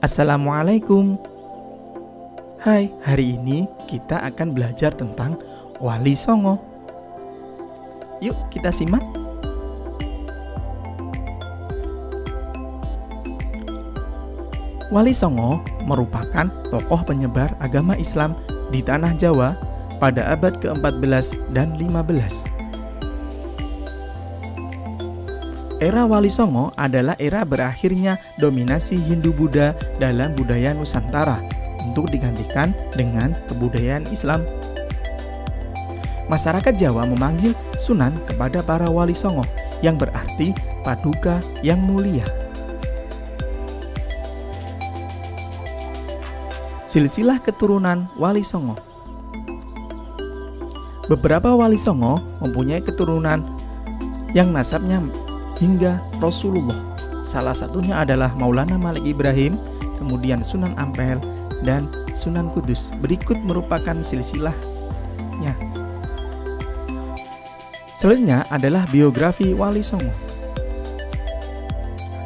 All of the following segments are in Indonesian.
Assalamualaikum. Hai, hari ini kita akan belajar tentang Wali Songo. Yuk kita simak. Wali Songo merupakan tokoh penyebar agama Islam di tanah Jawa pada abad ke-14 dan 15. Era Wali Songo adalah era berakhirnya dominasi Hindu-Buddha dalam budaya Nusantara untuk digantikan dengan kebudayaan Islam. Masyarakat Jawa memanggil Sunan kepada para Wali Songo yang berarti paduka yang mulia. Silsilah keturunan Wali Songo. Beberapa Wali Songo mempunyai keturunan yang nasabnya hingga Rasulullah. Salah satunya adalah Maulana Malik Ibrahim, kemudian Sunan Ampel, dan Sunan Kudus. Berikut merupakan silsilahnya. Selanjutnya adalah biografi Wali Songo.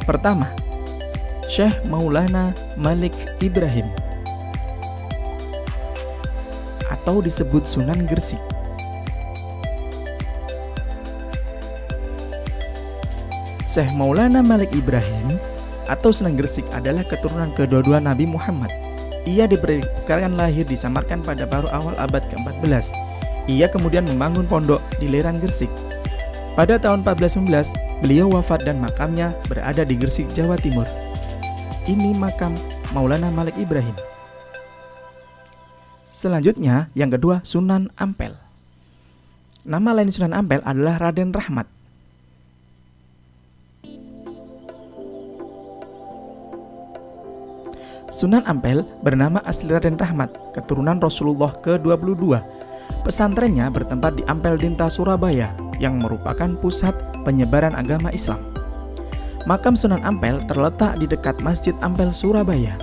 Pertama, Syekh Maulana Malik Ibrahim atau disebut Sunan Gresik. Syekh Maulana Malik Ibrahim atau Sunan Gresik adalah keturunan kedua-dua Nabi Muhammad. Ia diperkirakan lahir di Samarkand pada paruh awal abad ke-14. Ia kemudian membangun pondok di Lerang Gresik. Pada tahun 1411, beliau wafat dan makamnya berada di Gresik, Jawa Timur. Ini makam Maulana Malik Ibrahim. Selanjutnya, yang kedua, Sunan Ampel. Nama lain Sunan Ampel adalah Raden Rahmat. Sunan Ampel bernama asli Raden Rahmat, keturunan Rasulullah ke-22. Pesantrennya bertempat di Ampel Dinta, Surabaya, yang merupakan pusat penyebaran agama Islam. Makam Sunan Ampel terletak di dekat Masjid Ampel, Surabaya.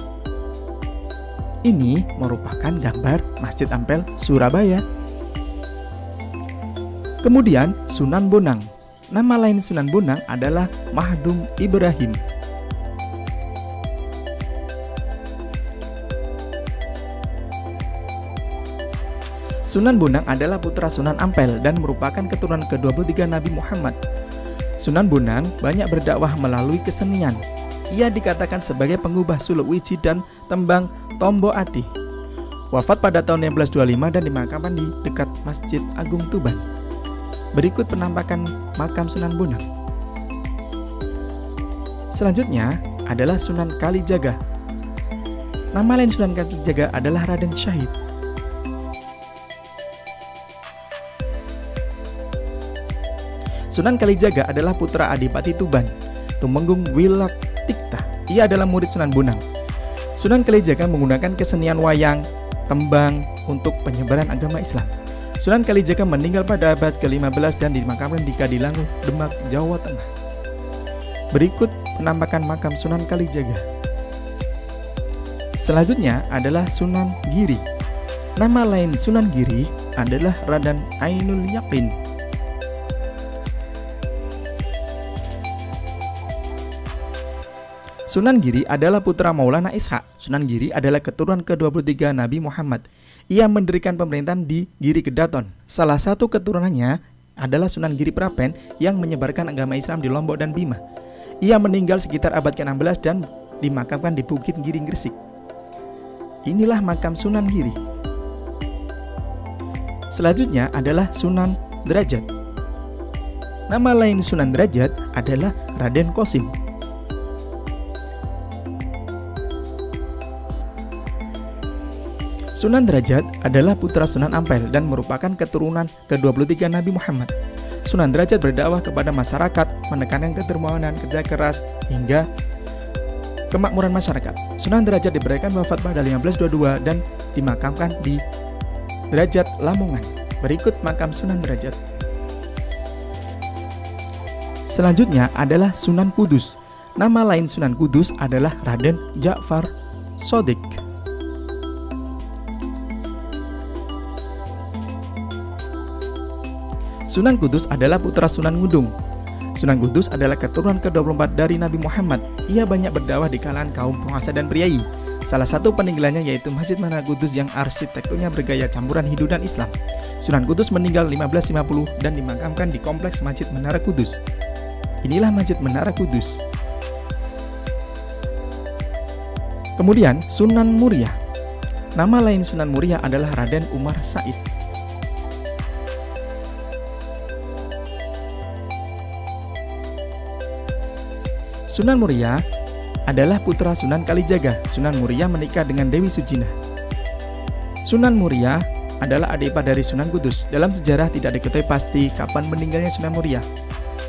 Ini merupakan gambar Masjid Ampel, Surabaya. Kemudian Sunan Bonang. Nama lain Sunan Bonang adalah Mahdum Ibrahim. Sunan Bonang adalah putra Sunan Ampel dan merupakan keturunan ke-23 Nabi Muhammad. Sunan Bonang banyak berdakwah melalui kesenian. Ia dikatakan sebagai pengubah suluk wiji dan tembang Tombo Ati. Wafat pada tahun 1925 dan dimakamkan di dekat Masjid Agung Tuban. Berikut penampakan makam Sunan Bonang. Selanjutnya adalah Sunan Kalijaga. Nama lain Sunan Kalijaga adalah Raden Syahid. Sunan Kalijaga adalah putra Adipati Tuban, Tumenggung Wilak Tikta. Ia adalah murid Sunan Bonang. Sunan Kalijaga menggunakan kesenian wayang, tembang untuk penyebaran agama Islam. Sunan Kalijaga meninggal pada abad ke-15 dan dimakamkan di Kadilangu, Demak, Jawa Tengah. Berikut penampakan makam Sunan Kalijaga. Selanjutnya adalah Sunan Giri. Nama lain Sunan Giri adalah Raden Ainul Yakin. Sunan Giri adalah putra Maulana Ishaq. Sunan Giri adalah keturunan ke-23 Nabi Muhammad. Ia mendirikan pemerintahan di Giri Kedaton. Salah satu keturunannya adalah Sunan Giri Prapen yang menyebarkan agama Islam di Lombok dan Bima. Ia meninggal sekitar abad ke-16 dan dimakamkan di Bukit Giring Gresik. Inilah makam Sunan Giri. Selanjutnya adalah Sunan Derajat. Nama lain Sunan Derajat adalah Raden Qasim. Sunan Derajat adalah putra Sunan Ampel dan merupakan keturunan ke-23 Nabi Muhammad. Sunan Derajat berdakwah kepada masyarakat, menekankan kedermawanan, kerja keras, hingga kemakmuran masyarakat. Sunan Derajat diberikan wafat pada 1522 dan dimakamkan di Derajat, Lamongan. Berikut makam Sunan Derajat. Selanjutnya adalah Sunan Kudus. Nama lain Sunan Kudus adalah Raden Ja'far Shodiq. Sunan Kudus adalah putra Sunan Ngudung. Sunan Kudus adalah keturunan ke-24 dari Nabi Muhammad. Ia banyak berdakwah di kalangan kaum penguasa dan priai. Salah satu peninggalannya yaitu Masjid Menara Kudus yang arsitekturnya bergaya campuran Hindu dan Islam. Sunan Kudus meninggal 1550 dan dimakamkan di kompleks Masjid Menara Kudus. Inilah Masjid Menara Kudus. Kemudian Sunan Muria. Nama lain Sunan Muria adalah Raden Umar Said. Sunan Muria adalah putra Sunan Kalijaga. Sunan Muria menikah dengan Dewi Sujina. Sunan Muria adalah adik ipar dari Sunan Kudus. Dalam sejarah tidak diketahui pasti kapan meninggalnya Sunan Muria.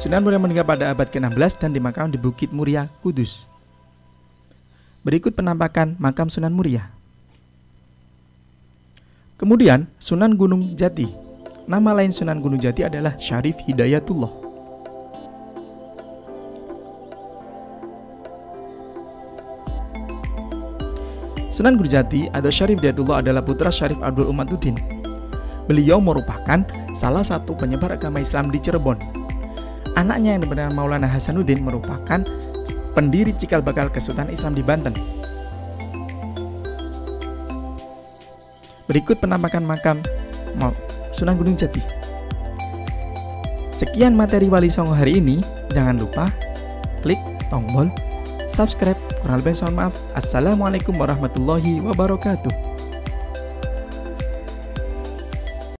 Sunan Muria meninggal pada abad ke-16 dan dimakamkan di Bukit Muria, Kudus. Berikut penampakan makam Sunan Muria. Kemudian Sunan Gunung Jati. Nama lain Sunan Gunung Jati adalah Syarif Hidayatullah. Sunan Gunung Jati atau Syarif Hidayatullah adalah putra Syarif Abdul Umatuddin. Beliau merupakan salah satu penyebar agama Islam di Cirebon. Anaknya yang bernama Maulana Hasanuddin merupakan pendiri cikal bakal Kesultanan Islam di Banten. Berikut penampakan makam Sunan Gunung Jati. Sekian materi Wali Songo hari ini. Jangan lupa klik tombol subscribe. Kurang lebih mohon maaf. Assalamualaikum warahmatullahi wabarakatuh.